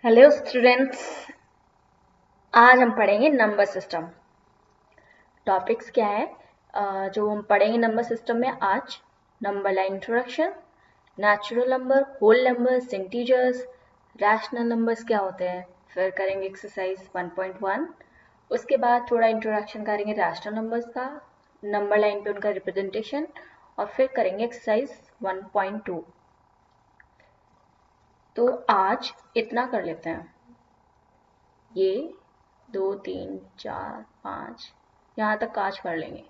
Hello students, आज हम पढ़ेंगे नंबर सिस्टम। टॉपिक्स क्या है जो हम पढ़ेंगे नंबर सिस्टम में आज? Number line introduction, natural number, whole numbers, integers, rational numbers क्या होते हैं, फिर करेंगे एक्सरसाइज 1.1। उसके बाद थोड़ा इंट्रोडक्शन करेंगे रैशनल नंबर्स का, नंबर लाइन पे उनका रिप्रेजेंटेशन, और फिर करेंगे एक्सरसाइज 1.2। तो आज इतना कर लेते हैं, ये 2 3 4 5 यहाँ तक काज कर लेंगे,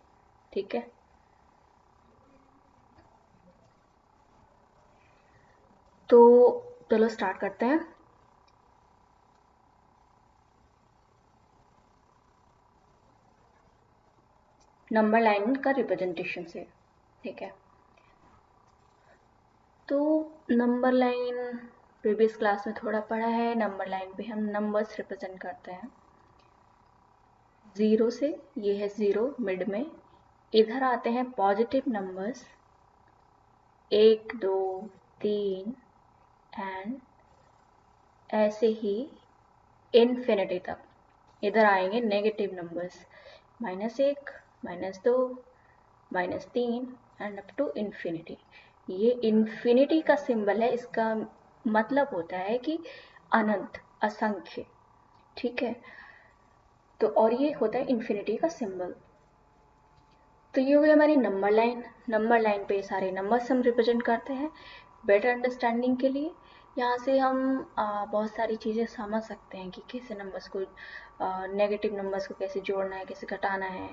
ठीक है। तो चलो स्टार्ट करते हैं। नंबर लाइन का रिप्रेजेंटेशन से, ठीक है। तो नंबर लाइन प्रीवियस क्लास में थोड़ा पढ़ा है। नंबर लाइन पे हम नंबर्स रिप्रेजेंट करते हैं ज़ीरो से। ये है ज़ीरो मिड में। इधर आते हैं पॉजिटिव नंबर्स 1 2 3 एंड ऐसे ही इन्फिनिटी तक। इधर आएंगे negative numbers -1 -2 -3 and up to infinity. ये इन्फिनिटी का सिंबल है, इसका मतलब होता है कि अनंत, असंख्य, ठीक है। तो और ये होता है इन्फिनिटी का सिंबल। तो ये हो गई हमारी नंबर लाइन। नंबर लाइन पे सारे नंबर्स हम रिप्रेजेंट करते हैं बेटर अंडरस्टैंडिंग के लिए। यहाँ से हम बहुत सारी चीज़ें समझ सकते हैं कि कैसे नंबर्स को, नेगेटिव नंबर्स को कैसे जोड़ना है, कैसे घटाना है।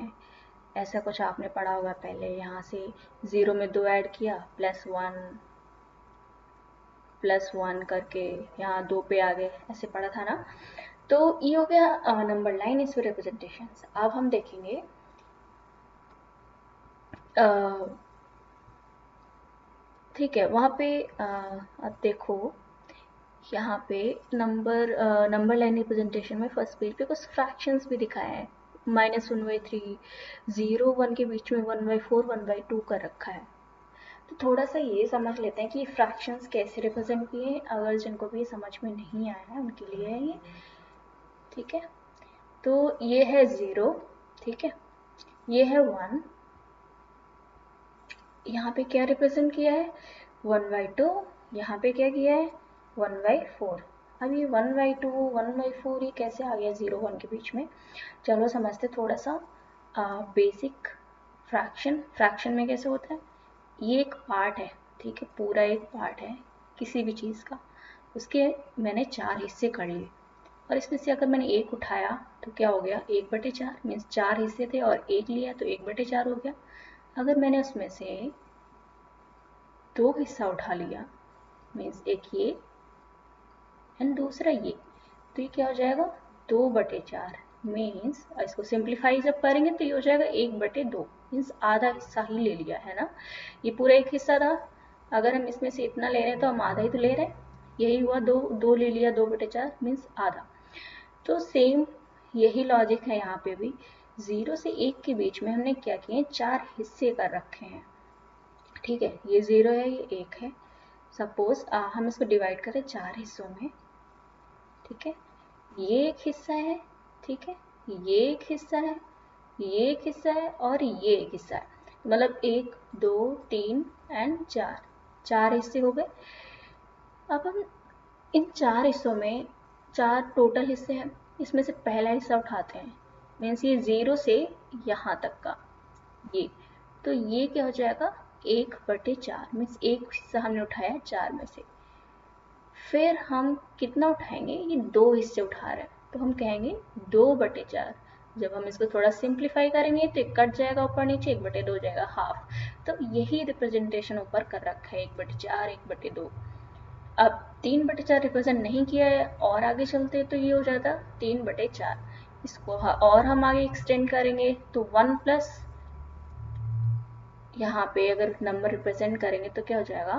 ऐसा कुछ आपने पढ़ा होगा पहले। यहाँ से ज़ीरो में 2 ऐड किया, +1 करके यहाँ 2 पे आ गए, ऐसे पढ़ा था ना। तो ये हो गया नंबर लाइन, इसमें रिप्रेजेंटेशन। अब हम देखेंगे ठीक है, वहाँ पे अब देखो, यहाँ पे नंबर लाइन रिप्रेजेंटेशन में फर्स्ट पेज पे कुछ फ्रैक्शंस भी दिखाए हैं। -1/3, 0 1 के बीच में 1/4 1/2 कर रखा है। तो थोड़ा सा ये समझ लेते हैं कि फ्रैक्शंस कैसे रिप्रेजेंट किए हैं, अगर जिनको भी समझ में नहीं आया है उनके लिए है ये, ठीक है। तो ये है 0, ठीक है, ये है 1। यहाँ पे क्या रिप्रेजेंट किया है, 1/2। यहाँ पे क्या किया है, 1/4। अब ये 1/2 1/4 ये कैसे आ गया 0 1 के बीच में? चलो समझते थोड़ा सा बेसिक। फ्रैक्शन में कैसे होता है, ये एक पार्ट है, ठीक है, पूरा एक पार्ट है किसी भी चीज़ का। उसके मैंने 4 हिस्से कर लिए, और इसमें से अगर मैंने एक उठाया तो क्या हो गया, 1/4 मीन्स 4 हिस्से थे और एक लिया तो 1/4 हो गया। अगर मैंने उसमें से 2 हिस्सा उठा लिया, मीन्स एक ये एंड दूसरा ये, तो ये क्या हो जाएगा, 2/4 मीन्स, इसको सिंप्लीफाई जब करेंगे तो ये हो जाएगा 1/2, मीन्स आधा हिस्सा ही ले लिया है ना। ये पूरा एक हिस्सा था, अगर हम इसमें से इतना ले रहे हैं तो हम आधा ही तो ले रहे हैं। यही हुआ, दो दो ले लिया, 2/4 मीन्स आधा। तो सेम यही लॉजिक है यहाँ पे भी। 0 से 1 के बीच में हमने क्या किए, 4 हिस्से कर रखे हैं, ठीक है। ये 0 है, ये 1 है। सपोज हम इसको डिवाइड करें 4 हिस्सों में, ठीक है। ये एक हिस्सा है, ठीक है, ये एक हिस्सा है, ये एक हिस्सा है और ये एक हिस्सा है। मतलब 1 2 3 एंड 4, 4 हिस्से हो गए। अब हम इन 4 हिस्सों में, 4 टोटल हिस्से हैं, इसमें से पहला हिस्सा उठाते हैं, मीन्स ये 0 से यहाँ तक का ये। तो ये क्या हो जाएगा, 1/4 मीन्स एक हिस्सा हमने उठाया 4 में से। फिर हम कितना उठाएंगे, ये 2 हिस्से उठा रहे हैं तो हम कहेंगे 2/4। जब हम इसको थोड़ा सिंप्लीफाई करेंगे तो कट जाएगा ऊपर नीचे, 1/2 हो जाएगा, हाफ। तो यही रिप्रेजेंटेशन ऊपर कर रखा है, 1/4 1/2। अब 3/4 रिप्रेजेंट नहीं किया है और आगे चलते तो ये हो जाता 3/4। इसको और हम आगे एक्सटेंड करेंगे तो 1 प्लस, यहाँ पे अगर नंबर रिप्रेजेंट करेंगे तो क्या हो जाएगा,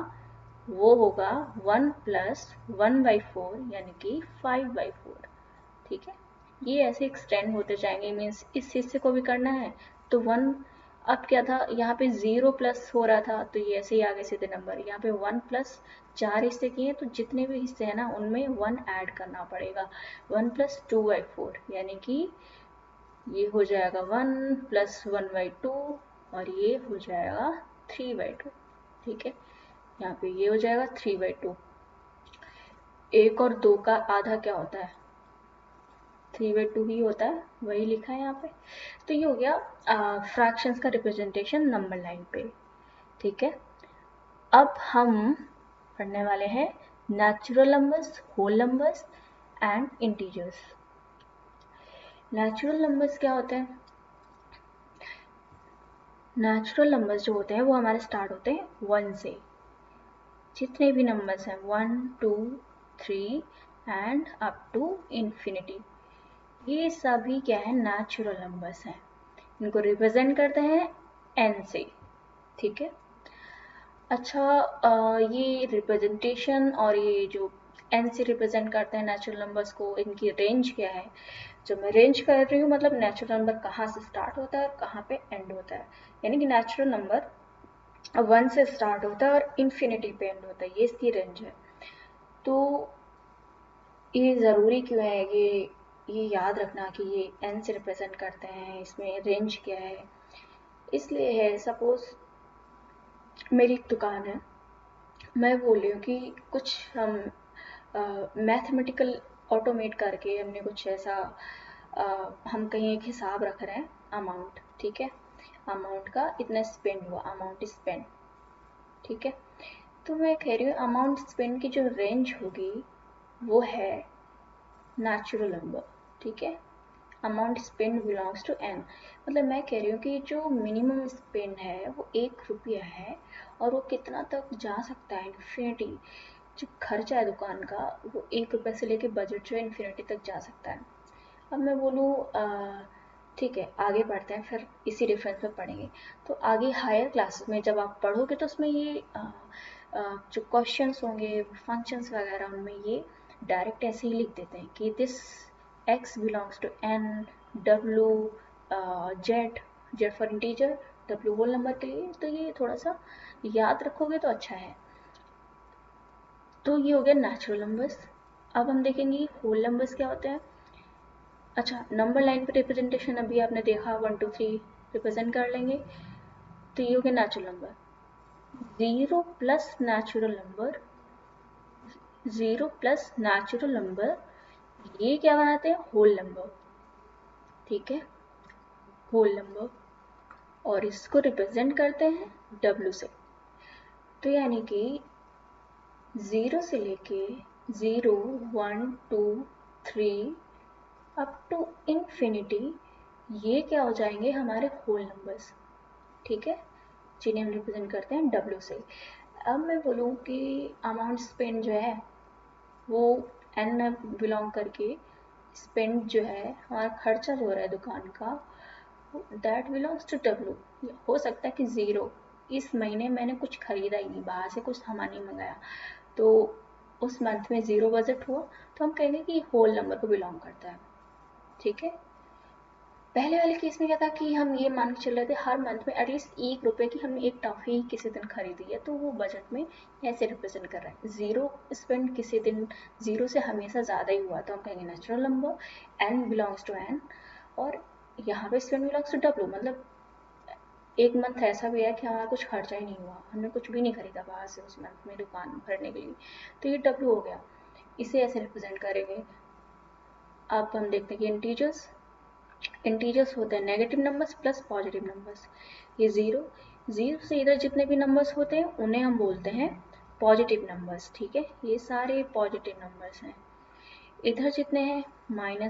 वो होगा 1 प्लस 1/4 यानी कि 5/4, ठीक है। ये ऐसे एक्सटेंड होते जाएंगे, मीन्स इस हिस्से को भी करना है तो 1 अब क्या था, यहाँ पे 0 प्लस हो रहा था तो ये ऐसे ही आगे सीधे नंबर, यहाँ पे 1 प्लस 4 हिस्से किए तो जितने भी हिस्से हैं ना उनमें 1 ऐड करना पड़ेगा। 1 प्लस 2/4 यानी कि ये हो जाएगा 1 प्लस 1/2 और ये हो जाएगा 3/2। ठीक है, यहाँ पे ये हो जाएगा 3/2। 1 और 2 का आधा क्या होता है, 3/2 ही होता है, वही लिखा है यहाँ पे। तो ये हो गया फ्रैक्शंस का रिप्रेजेंटेशन नंबर लाइन पे। ठीक है, अब हम पढ़ने वाले हैं natural numbers, whole numbers and integers. Natural numbers क्या होते हैं? नेचुरल नंबर्स जो होते हैं वो हमारे स्टार्ट होते हैं 1 से। जितने भी नंबर्स हैं 1 2 3 एंड अप टू इन्फिनिटी, ये सभी क्या है, नेचुरल नंबर्स हैं। इनको रिप्रेजेंट करते हैं n से। ठीक है, अच्छा ये रिप्रेजेंटेशन और ये जो n से रिप्रेजेंट करते हैं नेचुरल नंबर्स को, इनकी रेंज क्या है? जो मैं रेंज कर रही हूँ मतलब नेचुरल नंबर कहाँ से स्टार्ट होता है और कहाँ पे एंड होता है, यानी कि नेचुरल नंबर 1 से स्टार्ट होता है और इन्फिनिटी पे एंड होता है, ये इसकी रेंज है। तो ये ज़रूरी क्यों है ये याद रखना कि ये n से रिप्रेजेंट करते हैं, इसमें रेंज क्या है? इसलिए है, सपोज मेरी एक दुकान है, मैं बोल रही हूँ कि कुछ हम मैथमेटिकल ऑटोमेट करके हमने कुछ ऐसा हम कहीं एक हिसाब रख रहे हैं अमाउंट। ठीक है, अमाउंट का इतना स्पेंड हुआ, अमाउंट स्पेंड। ठीक है, तो मैं कह रही हूँ अमाउंट स्पेंड की जो रेंज होगी वो है नेचुरल नंबर। ठीक है, amount spend belongs to n, मतलब मैं कह रही हूँ कि जो मिनिमम स्पेंड है वो 1 रुपया है और वो कितना तक जा सकता है, इन्फिनिटी। जो खर्चा है दुकान का वो 1 रुपये से लेके बजट जो है इन्फिनिटी तक जा सकता है। अब मैं बोलूँ ठीक है आगे बढ़ते हैं, फिर इसी रेफरेंस में पढ़ेंगे। तो आगे हायर क्लासेस में जब आप पढ़ोगे तो उसमें ये जो क्वेश्चंस होंगे, फंक्शंस वगैरह, उनमें ये डायरेक्ट ऐसे ही लिख देते हैं कि this x belongs to n, w z for integer, w whole number के लिए। तो ये थोड़ा सा याद रखोगे तो अच्छा है। तो ये हो गया नेचुरल नंबर्स। अब हम देखेंगे होल नंबर्स क्या होते हैं। अच्छा, नंबर लाइन पे रिप्रेजेंटेशन अभी आपने देखा 1 2 3 रिप्रेजेंट कर लेंगे। तो ये हो गया natural number. 0 plus natural number, 0 plus natural number, ये क्या बनाते हैं, होल नंबर। ठीक है, होल नंबर, और इसको रिप्रेजेंट करते हैं W से। तो यानी कि 0 से लेके 0 1 2 3 अप टू इन्फिनिटी, ये क्या हो जाएंगे, हमारे होल नंबर्स। ठीक है, जिन्हें हम रिप्रेजेंट करते हैं W से। अब मैं बोलूँ कि अमाउंट स्पेंड जो है वो n में बिलोंग करके, स्पेंड जो है हमारा खर्चा जो हो रहा है दुकान का, दैट बिलोंग्स टू W। हो सकता है कि 0, इस महीने मैंने कुछ खरीदा ही नहीं, बाहर से कुछ सामान नहीं मंगाया, तो उस मंथ में 0 बजट हुआ, तो हम कहेंगे कि होल नंबर को बिलोंग करता है। ठीक है, पहले वाले केस में क्या था कि हम ये मान के चल रहे थे हर मंथ में एटलीस्ट 1 रुपये की हमने एक टॉफ़ी किसी दिन खरीदी है, तो वो बजट में ऐसे रिप्रेजेंट कर रहा है। 0 स्पेंड किसी दिन 0 से हमेशा ज़्यादा ही हुआ तो हम कहेंगे natural number, n belongs to n, और यहाँ पे स्पेंड बिलोंग्स टू W, मतलब एक मंथ ऐसा भी है कि हमारा कुछ खर्चा ही नहीं हुआ, हमने कुछ भी नहीं खरीदा बाहर से उस मंथ में दुकान भरने के लिए, तो ये W हो गया, इसे ऐसे रिप्रेजेंट करेंगे। अब हम देखते हैं कि इंटीजर्स होते हैं negative numbers plus positive numbers. ये 0 से इधर जितने भी नंबर्स होते हैं उन्हें हम बोलते हैं पॉजिटिव नंबर्स। ठीक है, ये सारे पॉजिटिव नंबर्स हैं। इधर जितने हैं -1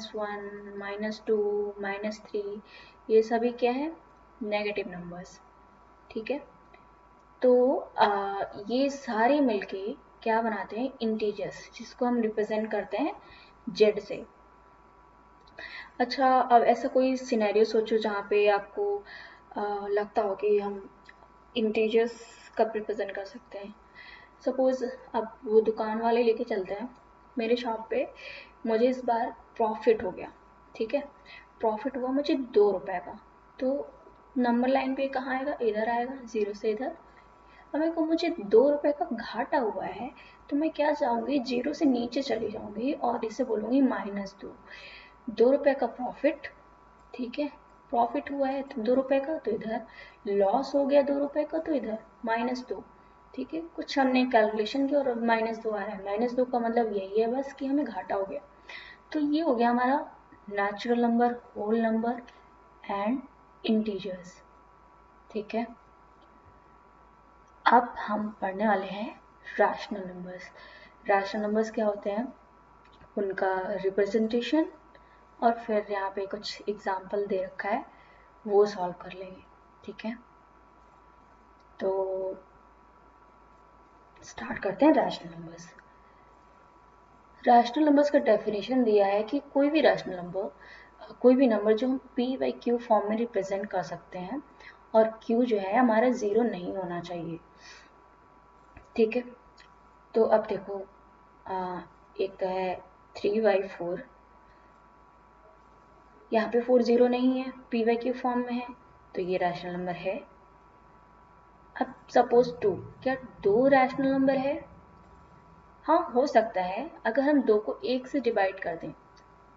-2 -3, ये सभी क्या है, नेगेटिव नंबर्स। ठीक है, तो ये सारे मिलके क्या बनाते हैं, इंटीजर्स, जिसको हम रिप्रेजेंट करते हैं जेड से। अच्छा, अब ऐसा कोई सिनेरियो सोचो जहाँ पे आपको लगता हो कि हम इंटीजर्स कब रिप्रेजेंट कर सकते हैं। सपोज़ अब वो दुकान वाले लेके चलते हैं मेरे शॉप पे, मुझे इस बार प्रॉफिट हो गया। ठीक है, प्रॉफिट हुआ मुझे 2 रुपए का, तो नंबर लाइन पे कहाँ आएगा, इधर आएगा, 0 से इधर। अब मेरे को मुझे 2 रुपए का घाटा हुआ है, तो मैं क्या चाहूँगी, 0 से नीचे चली जाऊँगी और इसे बोलूँगी -2। 2 रुपए का प्रॉफिट, ठीक है, प्रॉफिट हुआ है तो 2 रुपए का, तो इधर लॉस हो गया 2 रुपए का, तो इधर -2। ठीक है, कुछ हमने कैलकुलेशन की और -2 आ रहा है। -2 का मतलब यही है बस कि हमें घाटा हो गया। तो ये हो गया हमारा natural number, whole number and integers. ठीक है, अब हम पढ़ने वाले हैं रैशनल नंबर्स। रैशनल नंबर्स क्या होते हैं, उनका रिप्रेजेंटेशन, और फिर यहाँ पे कुछ एग्जाम्पल दे रखा है वो सॉल्व कर लेंगे। ठीक है, तो स्टार्ट करते हैं रैशनल नंबर्स। रैशनल नंबर्स का डेफिनेशन दिया है कि कोई भी रैशनल नंबर, कोई भी नंबर जो हम p/q फॉर्म में रिप्रेजेंट कर सकते हैं, और q जो है हमारा 0 नहीं होना चाहिए। ठीक है, तो अब देखो, एक तो है 3/4, यहाँ पे 4 0 नहीं है, p/q फॉर्म में है, तो ये रैशनल नंबर है। अब सपोज 2, क्या 2 रैशनल नंबर है? हाँ, हो सकता है। अगर हम 2 को 1 से डिवाइड कर दें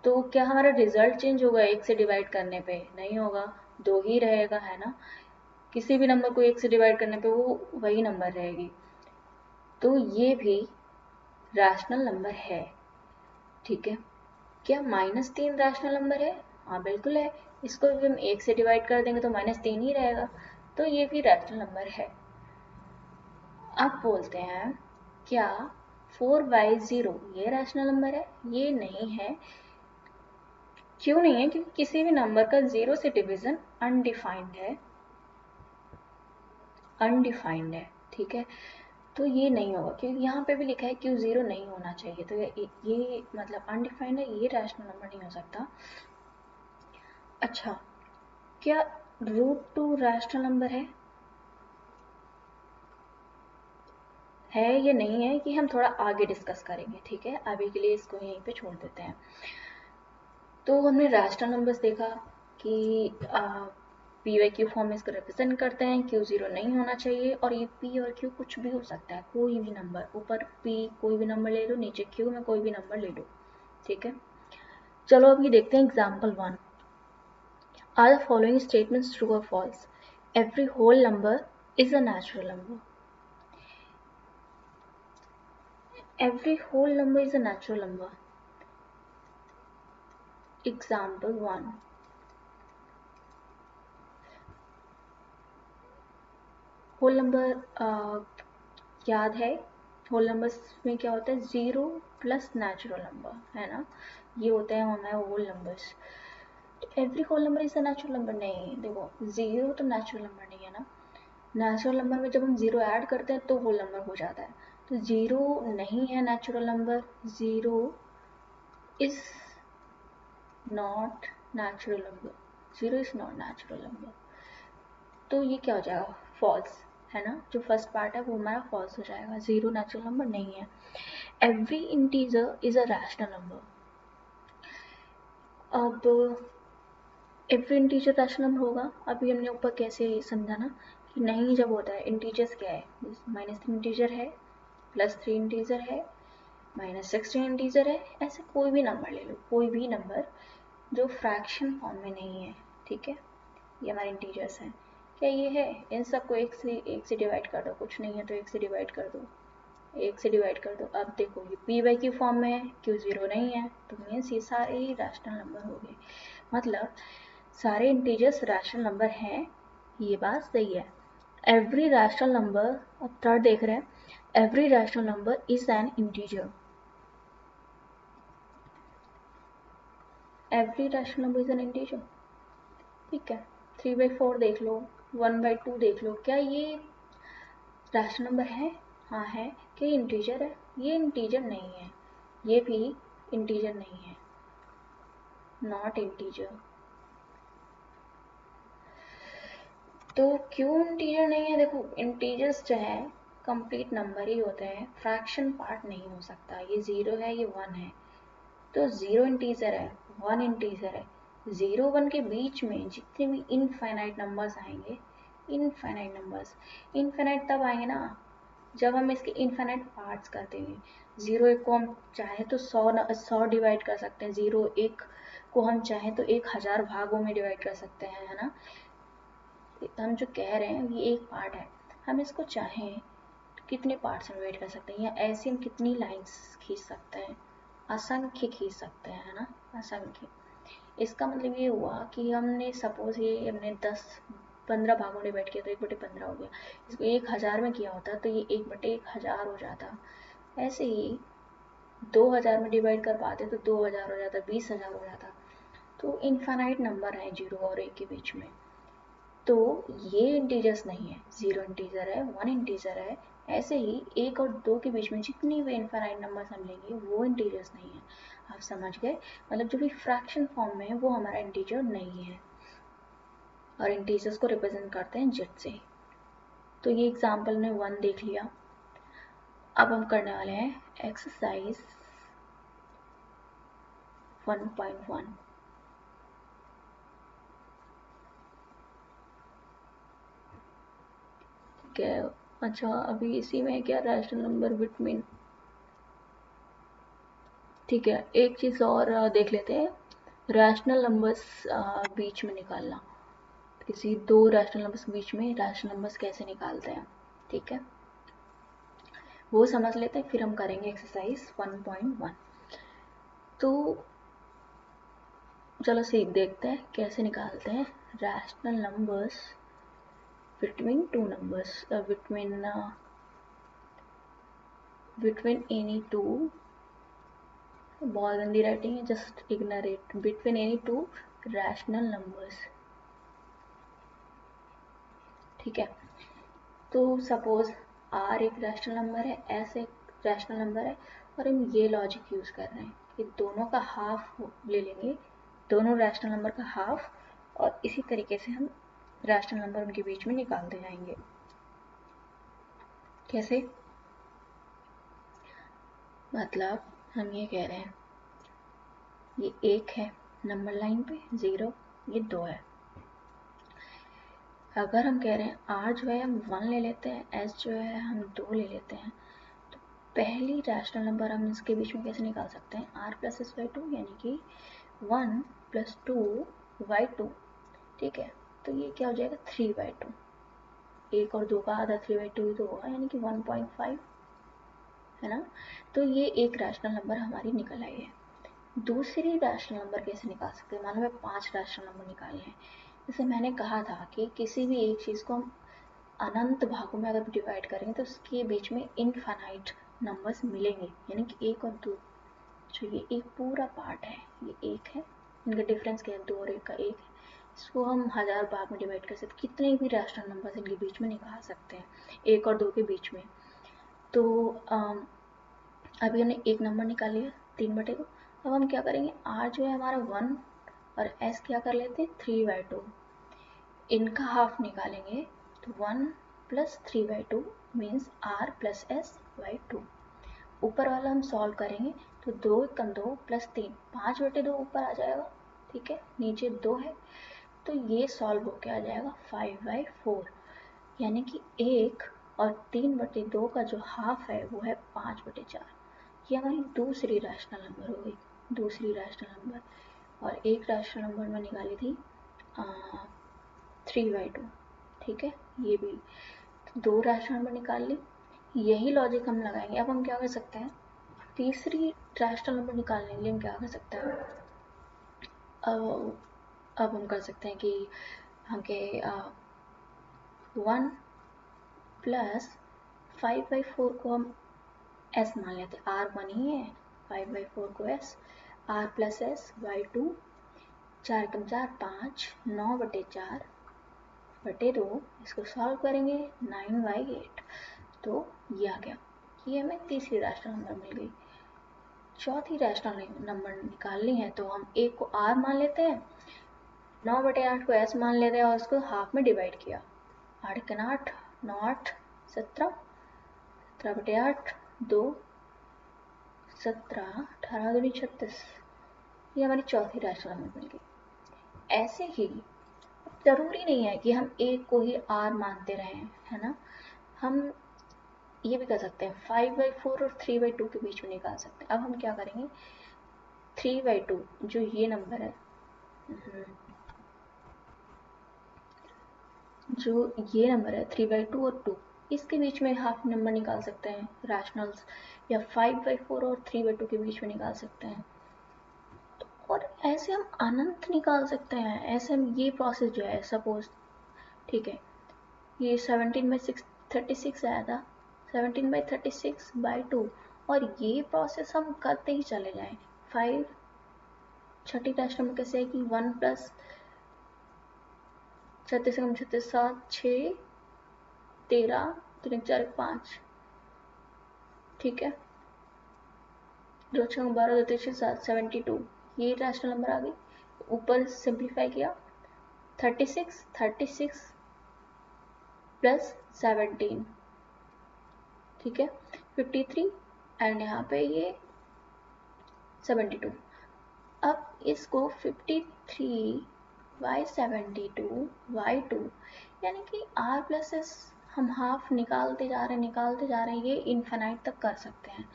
तो क्या हमारा रिजल्ट चेंज होगा 1 से डिवाइड करने पे? नहीं होगा, 2 ही रहेगा, है ना। किसी भी नंबर को 1 से डिवाइड करने पे वो वही नंबर रहेगी। तो ये भी रैशनल नंबर है। ठीक है, क्या -3 रैशनल नंबर है? हाँ बिल्कुल है। इसको भी हम 1 से डिवाइड कर देंगे तो -3 ही रहेगा, तो ये भी रैशनल नंबर है। अब बोलते हैं, क्या 4/0 ये रैशनल नंबर है? ये नहीं है। क्यों नहीं है? क्योंकि किसी भी नंबर का 0 से डिवीजन अनडिफाइंड है, अनडिफाइंड है। ठीक है, तो ये नहीं होगा, क्योंकि यहाँ पे भी लिखा है क्यों 0 नहीं होना चाहिए, तो ये मतलब अनडिफाइंड है, ये रैशनल नंबर नहीं हो सकता। अच्छा, क्या √2 रैशनल नंबर है या नहीं है, कि हम थोड़ा आगे डिस्कस करेंगे। ठीक है, अभी के लिए इसको यहीं पे छोड़ देते हैं। तो हमने रैशनल नंबर्स देखा कि p/q फॉर्म में इसको रिप्रेजेंट करते हैं, q 0 नहीं होना चाहिए, और ये p और q कुछ भी हो सकता है, कोई भी नंबर, ऊपर p कोई भी नंबर ले लो, नीचे q में कोई भी नंबर ले लो। ठीक है, चलो अभी देखते हैं example 1। Are the following statements true और false? Every whole number is a natural number. Every whole number is a natural number. Example 1, whole number याद है, होल नंबर्स में क्या होता है, 0 प्लस नेचुरल नंबर, है ना, ये होते हैं हमारे whole numbers. Every whole number is a natural number नहीं, देखो 0 तो नेचुरल नंबर नहीं है ना। नेचुरल नंबर में जब हम 0 ऐड करते हैं तो होल नंबर हो जाता है, तो 0 नहीं है natural number, 0 is not natural number, 0 is not natural number. तो ये क्या हो जाएगा, फॉल्स, है ना। जो फर्स्ट पार्ट है वो हमारा फॉल्स हो जाएगा, 0 नेचुरल नंबर नहीं है। Every integer is a rational number. अब एवरी इंटीजर रैशनल नंबर होगा, अभी हमने ऊपर कैसे समझा ना कि नहीं, जब होता है इंटीजर्स क्या है, -3 इंटीजर है, +3 इंटीजर है, -16 इंटीजर है, ऐसे कोई भी नंबर ले लो, कोई भी नंबर जो फ्रैक्शन फॉर्म में नहीं है। ठीक है, ये हमारे इंटीजर्स हैं। क्या ये है, इन सबको एक से डिवाइड कर दो, कुछ नहीं है तो 1 से डिवाइड कर दो, 1 से डिवाइड कर दो। अब देखो ये p/q फॉर्म में है, q 0 नहीं है, तो मीन्स ये सारे ही रैशनल नंबर हो गए, मतलब सारे इंटीजर्स रैशनल नंबर हैं, ये बात सही है। एवरी रैशनल नंबर, अब थर्ड देख रहे हैं, every rational number is N integer. Every rational number is N integer, ठीक है। 3/4 देख लो, 1/2 देख लो, क्या ये रैशनल नंबर है? हाँ है। क्या ये इंटीजर है? ये इंटीजर नहीं है, ये भी इंटीजर नहीं है, नॉट इंटीजर। तो क्यों इंटीजर नहीं है? देखो इंटीजर्स जो है कंप्लीट नंबर ही होते हैं, फ्रैक्शन पार्ट नहीं हो सकता। ये 0 है, ये 1 है, तो 0 इंटीजर है, 1 इंटीजर है, 0 1 के बीच में जितने भी इनफाइनाइट नंबर्स आएंगे, इनफाइनाइट नंबर्स, इनफाइनाइट तब आएंगे ना जब हम इसके इनफाइनाइट पार्ट्स कर देंगे। 0 1 को हम चाहे तो 100 डिवाइड कर सकते हैं, 0 1 को हम चाहे तो 1000 भागों में डिवाइड कर सकते हैं, है ना। हम जो कह रहे हैं ये एक पार्ट है, हम इसको चाहें कितने पार्ट्स में डिवाइड कर सकते हैं, या ऐसे हम कितनी लाइंस खींच सकते हैं, असंख्य खींच सकते हैं, है ना, असंख्य। इसका मतलब ये हुआ कि हमने सपोज ये हमने 10-15 भागों में डिवाइड किया तो 1/15 हो गया। इसको 1000 में किया होता तो ये 1/1000 हो जाता। ऐसे ही 2000 में डिवाइड कर पाते तो 2000 हो जाता, 20,000 हो जाता। तो इनफाइनाइट नंबर है 0 और 1 के बीच में। तो ये इंटीजर्स नहीं है, 0 इंटीजर है, 1 इंटीजर है। ऐसे ही 1 और 2 के बीच में जितनी भी इनफाइनाइट नंबर्स हम लेंगे वो इंटीजर्स नहीं है। आप समझ गए, मतलब जो भी फ्रैक्शन फॉर्म में है वो हमारा इंटीजर नहीं है, और इंटीजर्स को रिप्रेजेंट करते हैं जेड से। तो ये एग्जाम्पल ने 1 देख लिया। अब हम करने वाले हैं एक्सरसाइज 1.1। क्या, अच्छा अभी इसी में क्या रैशनल नंबर बिटवीन, ठीक है। एक चीज़ और देख लेते हैं, रैशनल नंबर्स बीच में निकालना। किसी दो रैशनल नंबर्स बीच में रैशनल नंबर्स कैसे निकालते हैं, ठीक है, वो समझ लेते हैं, फिर हम करेंगे एक्सरसाइज 1.1। तो चलो सीख देखते हैं कैसे निकालते हैं rational numbers between two numbers, between any to, बहुत गंदी राइटिंग है, just ignore it, between any to rational numbers, ठीक है। तो सपोज आर एक रैशनल नंबर है, एस एक रैशनल नंबर है, और हम ये लॉजिक यूज कर रहे हैं कि दोनों का हाफ ले लेंगे, दोनों रैशनल नंबर का हाफ, और इसी तरीके से हम रैशनल नंबर उनके बीच में निकालते जाएंगे। कैसे, मतलब हम ये कह रहे हैं ये 1 है नंबर लाइन पे, 0, ये 2 है। अगर हम कह रहे हैं आर जो है हम 1 ले लेते हैं, एस जो है हम 2 ले लेते हैं, तो पहली रैशनल नंबर हम इसके बीच में कैसे निकाल सकते हैं, आर प्लस एस बाई 2, यानी कि 1 + 2/2, ठीक है। तो ये क्या हो जाएगा 3/2, 1 और 2 का आधा 3/2 ही तो होगा, यानी कि 1.5, है ना। तो ये एक रैशनल नंबर हमारी निकल आई है। दूसरी रैशनल नंबर कैसे निकाल सकते हैं, मानो हमें 5 रैशनल नंबर निकालने हैं। जैसे मैंने कहा था कि किसी भी एक चीज़ को हम अनंत भागों में अगर डिवाइड करेंगे तो उसके बीच में इनफाइनाइट नंबर्स मिलेंगे, यानी कि 1 और 2, जो ये एक पूरा पार्ट है, ये 1 है, इनका डिफरेंस क्या है, 2 और 1 का 1 है। इसको हम 1000 भाग में डिवाइड कर सकते, कितने भी रैशनल नंबर्स इनके बीच में निकाल सकते हैं, 1 और 2 के बीच में। तो अभी हमने एक नंबर निकाल लिया 3/2। अब हम क्या करेंगे, आर जो है हमारा 1 और एस क्या कर लेते हैं 3/2, इनका हाफ निकालेंगे, तो 1 + 3/2 means r plus s by 2। ऊपर वाला हम सॉल्व करेंगे तो 2 × 2 + 3, 5/2 ऊपर आ जाएगा, ठीक है, नीचे 2 है, तो ये सॉल्व होके आ जाएगा 5/4, यानी कि 1 और 3/2 का जो हाफ है वो है 5/4। ये हमारी दूसरी रैशनल नंबर हो गई, दूसरी रैशनल नंबर। और एक रैशनल नंबर में निकाली थी 3/2, ठीक है, ये भी 2 रैशनल नंबर निकाल ली। यही लॉजिक हम लगाएंगे। अब हम क्या कर सकते हैं, तीसरी रैशनल नंबर निकालने के लिए हम क्या कर सकते हैं, अब हम कर सकते हैं कि हम के 1 + 5/4 को हम एस मान लेते हैं, आर 1 ही है, 5/4 को s, r plus s by 2, 4 × 4 5, 9/4/2, इसको सॉल्व करेंगे 9/8, तो ये आ गया। ये हमें तीसरी रैशनल नंबर मिल गई। चौथी रैशनल नंबर निकालनी है तो हम एक को आर मान लेते हैं, 9/8 को एस मान लेते हैं, और उसको हाफ में डिवाइड किया, 8 × 8 9 8 17, 17/8 2, 17, 18 दूनी 36, ये हमारी चौथी रैशनल नंबर मिल गई। ऐसे ही ज़रूरी नहीं है कि हम एक को ही r मानते रहें, है ना। हम ये भी कर सकते हैं, 5/4 और 3/2 के बीच में निकाल सकते हैं। अब हम क्या करेंगे, 3/2 जो ये नंबर है, जो ये नंबर है 3/2 और 2, इसके बीच में हाफ नंबर निकाल सकते हैं रैशनल्स, या 5/4 और 3/2 के बीच में निकाल सकते हैं। और ऐसे हम अनंत निकाल सकते हैं। ऐसे हम ये प्रोसेस जो है, सपोज ठीक है, ये 17/36 आया था, 17/36/2, और ये प्रोसेस हम करते ही चले जाएं। 5 छठी राशि नंबर कैसे है कि 1 + 36 36 7 6 13 3 4 5, ठीक है, 2 6 12 2 3 7 72, ये रैशनल नंबर आ गई। ऊपर सिंप्लीफाई किया, 36 + 17, ठीक है, 53, एंड यहाँ पे ये 72। अब इसको 53/72/2, यानी कि r+s हम हाफ निकालते जा रहे हैं, ये इन्फिनाइट तक कर सकते हैं,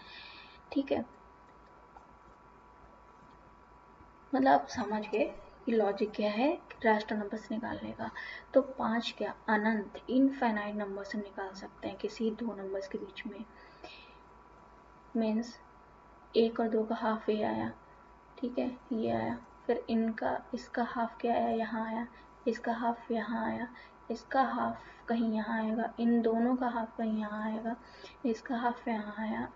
ठीक है। मतलब आप समझ गए कि लॉजिक क्या है रैशनल नंबर्स निकालने का। तो 5 क्या, अनंत इनफाइनाइट नंबर से निकाल सकते हैं किसी दो नंबर्स के बीच में। मीन्स 1 और 2 का हाफ ये आया, ठीक है, ये आया, फिर इनका इसका हाफ क्या आया, यहाँ आया, इसका हाफ यहाँ आया, इसका हाफ कहीं यहाँ आएगा, इन दोनों का हाफ कहीं यहाँ आएगा, इसका हाफ यहाँ आया,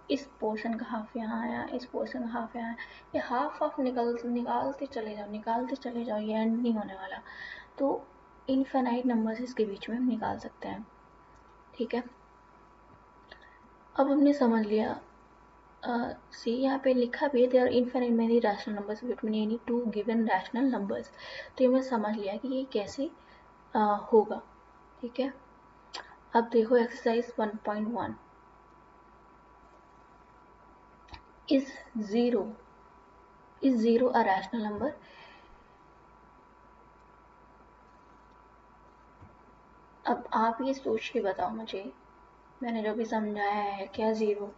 इस पोर्शन का हाफ यहाँ आया, इस पोर्शन का हाफ यहाँ आया। ये हाफ निकालते चले जाओ, ये एंड नहीं होने वाला। तो इनफाइनाइट नंबर्स इसके बीच में हम निकाल सकते हैं, ठीक है। अब हमने समझ लिया, सी यहाँ पे लिखा भी है there infinite many rational numbers between any two given rational numbers. तो ये मैं समझ लिया कि ये कैसे होगा, ठीक है। अब देखो exercise 1.1, is zero a rational number. अब आप ये सोच के बताओ मुझे, मैंने जो भी समझाया है, क्या जीरो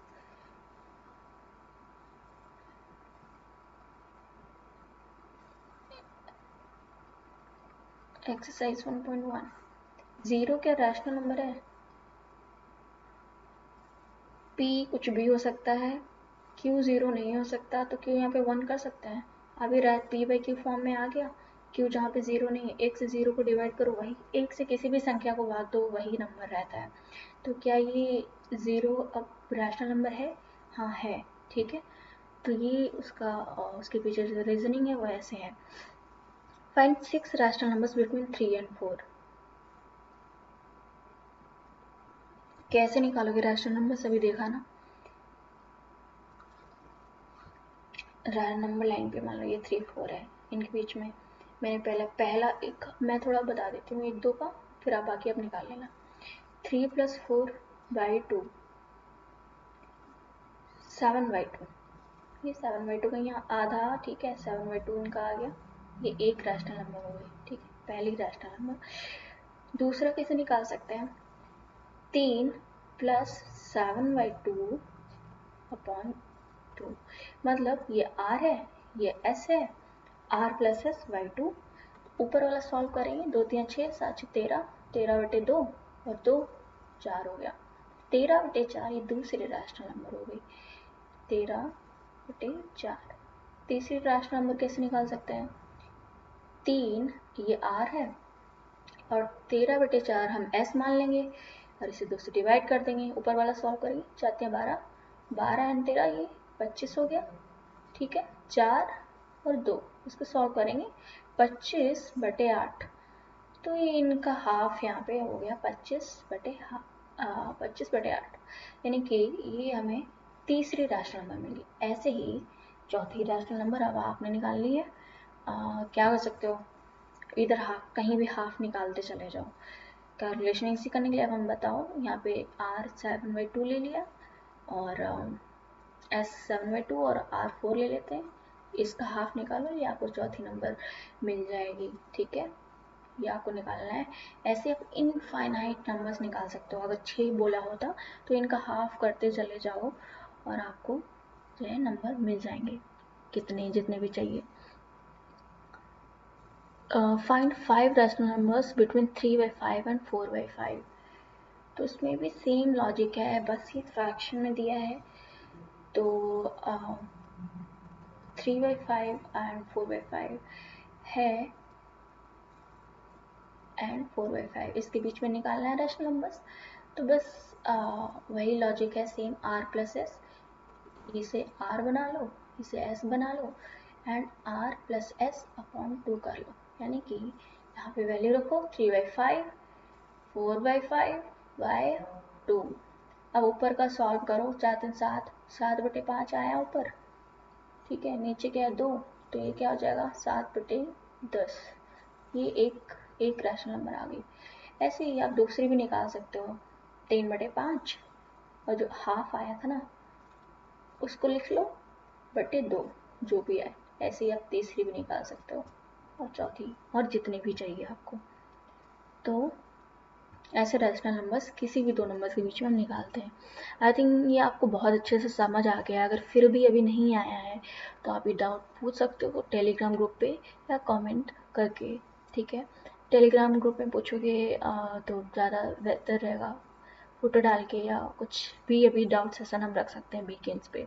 एक्सरसाइज 1.1, जीरो क्या रैशनल नंबर है? p कुछ भी हो सकता है, q जीरो नहीं हो सकता, तो q यहाँ पे 1 कर सकते हैं। अभी p/q फॉर्म में आ गया, q जहाँ पे जीरो नहीं है, 1 से 0 को डिवाइड करो, वही 1 से किसी भी संख्या को भाग दो, वही नंबर रहता है। तो क्या ये जीरो अब रैशनल नंबर है? हाँ है, ठीक है। तो ये उसके पीछे जो रीजनिंग है वो ऐसे है, find 6 rational numbers between 3 and 4। कैसे निकालोगे रैशनल नंबर, सभी देखा ना। नंबर लाइन पे मान लो ये 3 4 है, इनके बीच में मैंने पहला एक मैं थोड़ा बता देती हूँ, 1 2 का, फिर आप बाकी आप निकाल लेना। 3 + 4/2 7/2, ये 7/2 का यहाँ आधा, ठीक है, 7/2 इनका आ गया, ये एक रैशनल नंबर हो गई, ठीक है, पहली रैशनल नंबर। दूसरा कैसे निकाल सकते हैं, 3 + 7/2/2, मतलब ये r है, ये s है, r+s/2। ऊपर वाला सॉल्व करेंगे, 2 3 6 7 6 13, 13/2 और 2 4 हो गया, 13/4 ये दूसरी रैशनल नंबर हो गई, 13/4। तीसरी रैशनल नंबर कैसे निकाल सकते हैं, 3 ये r है, और 13/4 हम s मान लेंगे, और इसे 2 से डिवाइड कर देंगे, ऊपर वाला सॉल्व करेंगे, 4 3 12, 12 एंड 13 ये 25 हो गया, ठीक है, 4 और 2 इसको सॉल्व करेंगे, 25/8। तो ये इनका हाफ यहाँ पे हो गया 25/8, यानी कि ये हमें तीसरी रैशनल नंबर मिली। ऐसे ही चौथी रैशनल नंबर अब आपने निकाल ली है। क्या कर सकते हो, इधर हाफ, कहीं भी हाफ निकालते चले जाओ। कैलकुलेशन इसी करने के लिए अब हम बताओ, यहाँ पे r 7/2 ले लिया, और s 7/2 और r 4 ले लेते हैं, इसका हाफ निकालो, ये आपको चौथी नंबर मिल जाएगी। ठीक है, ये आपको निकालना है। ऐसे आप इनफाइनाइट नंबर्स निकाल सकते हो। अगर 6 बोला होता तो इनका हाफ करते चले जाओ और आपको जो है नंबर मिल जाएंगे, कितने जितने भी चाहिए। Find 5 rational numbers between 3/5 and 4/5। तो इसमें भी सेम लॉजिक है, बस ये फ्रैक्शन में दिया है। तो 3/5 एंड 4/5 है, एंड 4/5 इसके बीच में निकालना है रैशनल नंबर्स। तो बस वही लॉजिक है, सेम r प्लस एस, इसे r बना लो, इसे s बना लो, and r plus s upon 2 कर लो। यानी कि यहाँ पे वैल्यू रखो 3/5, 4/5 बाय 2। अब ऊपर का सॉल्व करो, 4 3 7, 7/5 आया ऊपर। ठीक है, नीचे क्या है 2, तो ये क्या हो जाएगा 7/10। ये एक रैशनल नंबर आ गई। ऐसे ही आप दूसरी भी निकाल सकते हो, 3/5, और जो हाफ आया था ना उसको लिख लो /2, जो भी आए। ऐसे ही आप तीसरी भी निकाल सकते हो, और चौथी, और जितने भी चाहिए आपको। तो ऐसे रैशनल नंबर्स किसी भी दो नंबर्स के बीच में हम निकालते हैं। आई थिंक ये आपको बहुत अच्छे से समझ आ गया। अगर फिर भी अभी नहीं आया है तो आप ये डाउट पूछ सकते हो टेलीग्राम ग्रुप पे या कमेंट करके। ठीक है, टेलीग्राम ग्रुप में पूछोगे तो ज़्यादा बेहतर रहेगा, फोटो डाल के या कुछ भी अभी डाउट सेशन हम रख सकते हैं वीकेंड्स पे।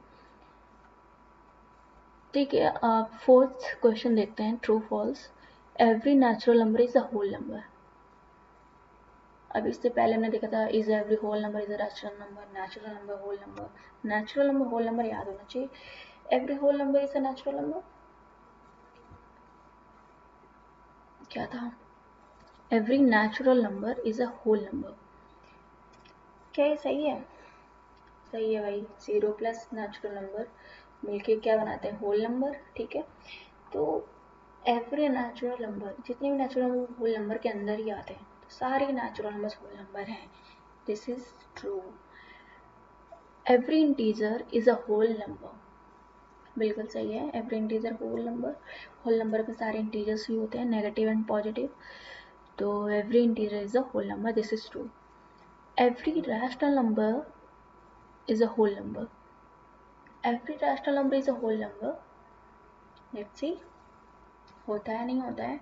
ठीक है, 4th क्वेश्चन देखते हैं, true false. Every natural number is a whole number. अब इससे पहले हमने देखा था is every whole number is a rational number, natural number, whole number. Natural number whole number याद होना चाहिए। Every whole number is a natural number, क्या था? Every natural number is a whole number. क्या ये सही है? सही है भाई, 0 प्लस नेचुरल नंबर मिलके क्या बनाते हैं? Whole number. ठीक है, तो एवरी नेचुरल नंबर, जितने भी नेचुरल नंबर होल नंबर के अंदर ही आते हैं, तो सारे नेचुरल नंबर्स होल नंबर हैं। This is true. Every integer is a whole number, बिल्कुल सही है। Every integer whole number, whole number में सारे इंटीजर्स ही होते हैं, नेगेटिव एंड पॉजिटिव। तो every integer is a whole number, this is true. Every rational number is a whole number. Every rational number is a whole number, let's see होता है नहीं होता है।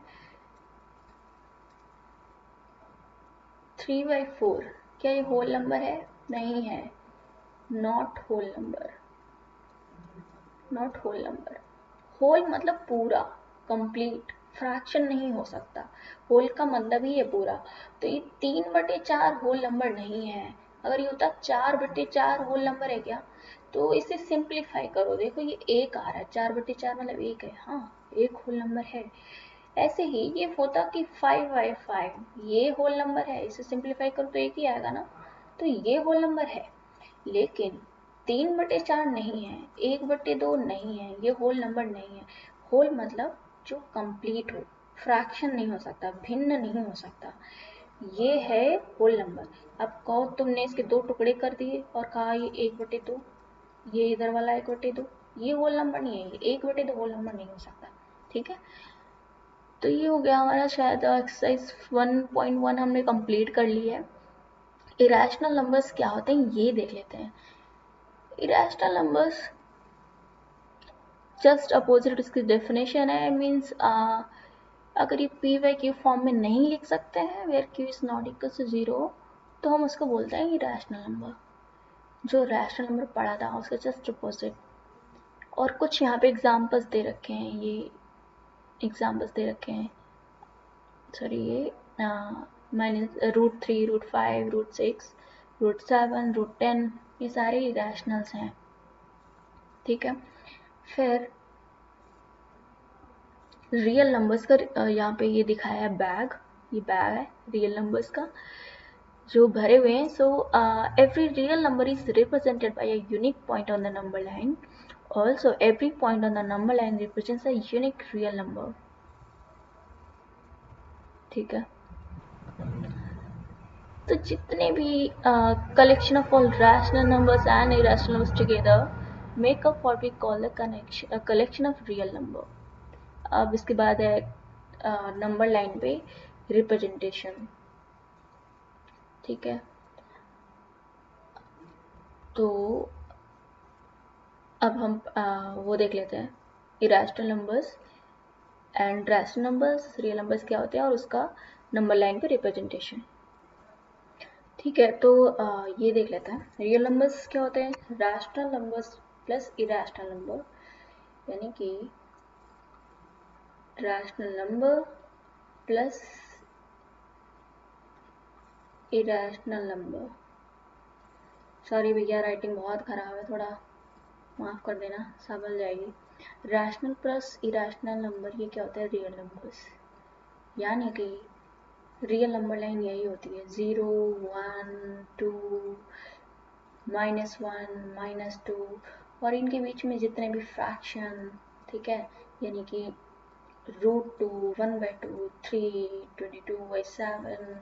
3/4 क्या ये होल नंबर है? नहीं है, not whole number, not whole number. Whole मतलब पूरा, कंप्लीट, फ्रैक्शन नहीं हो सकता। होल का मतलब ही है पूरा। तो ये 3/4 होल नंबर नहीं है। अगर ये होता 4/4 होल नंबर है क्या, तो इसे सिंप्लीफाई करो। देखो ये एक आ रहा है, 4/4 मतलब एक है, हाँ एक होल नंबर है। ऐसे ही ये होता कि 5/5 ये होल नंबर है, इसे सिंप्लीफाई करो तो एक ही आएगा ना, तो ये होल नंबर है। लेकिन 3/4 नहीं है, 1/2 नहीं है, ये होल नंबर नहीं है। होल मतलब जो कंप्लीट हो, फ्रैक्शन नहीं हो सकता, भिन्न नहीं हो सकता, ये है होल नंबर। अब कहो तुमने इसके 2 टुकड़े कर दिए और कहा ये 1/2, ये इधर वाला 1/2, ये होल नंबर नहीं है, ये 1/2 होल नंबर नहीं हो सकता। ठीक है, तो ये हो गया हमारा शायद एक्सरसाइज 1.1 हमने कंप्लीट कर ली है। इरेशनल नंबर्स क्या होते हैं ये देख लेते हैं। इरेशनल नंबर्स जस्ट अपोजिट इसकी डेफिनेशन है, मीन्स अगर ये p/q फॉर्म में नहीं लिख सकते हैं, where q is not equal to 0, तो हम उसको बोलते हैं इरेशनल नंबर। जो रैशनल नंबर पढ़ा था उसका जस्ट अपोजिट। और कुछ यहाँ पे एग्जाम्पल्स दे रखे हैं, ये एग्जाम्पल्स दे रखे हैं, सॉरी ये -√3, √5, √6, √7, √10, ये सारे इरेशनल्स हैं। ठीक है, फिर रियल नंबर्स का यहाँ पे ये दिखाया है बैग, ये बैग है रियल नंबर्स का जो भरे हुए हैं। So every real number is represented by a unique point on the number line, also every point on the number line represents a unique real number. ठीक है, तो जितने भी collection of all rational numbers and irrational numbers together make up और we call the collection of real number. अब इसके बाद है नंबर लाइन पे रिप्रेजेंटेशन। ठीक है, तो अब हम वो देख लेते हैं irrational numbers and rational numbers, real numbers क्या होते हैं और उसका नंबर लाइन पे रिप्रेजेंटेशन। ठीक है, तो ये देख लेते हैं रियल नंबर्स क्या होते हैं। Rational numbers plus irrational number, यानी कि rational number plus irrational number. Sorry भैया, राइटिंग बहुत ख़राब है, थोड़ा माफ़ कर देना, संभल जाएगी। रैशनल प्लस इरेशनल नंबर ये क्या होता है, रियल नंबर्स। यानी कि रियल नंबर लाइन यही होती है 0 1 2 -1 -2 और इनके बीच में जितने भी फ्रैक्शन, ठीक है, यानी कि √2 1/2 3 22/7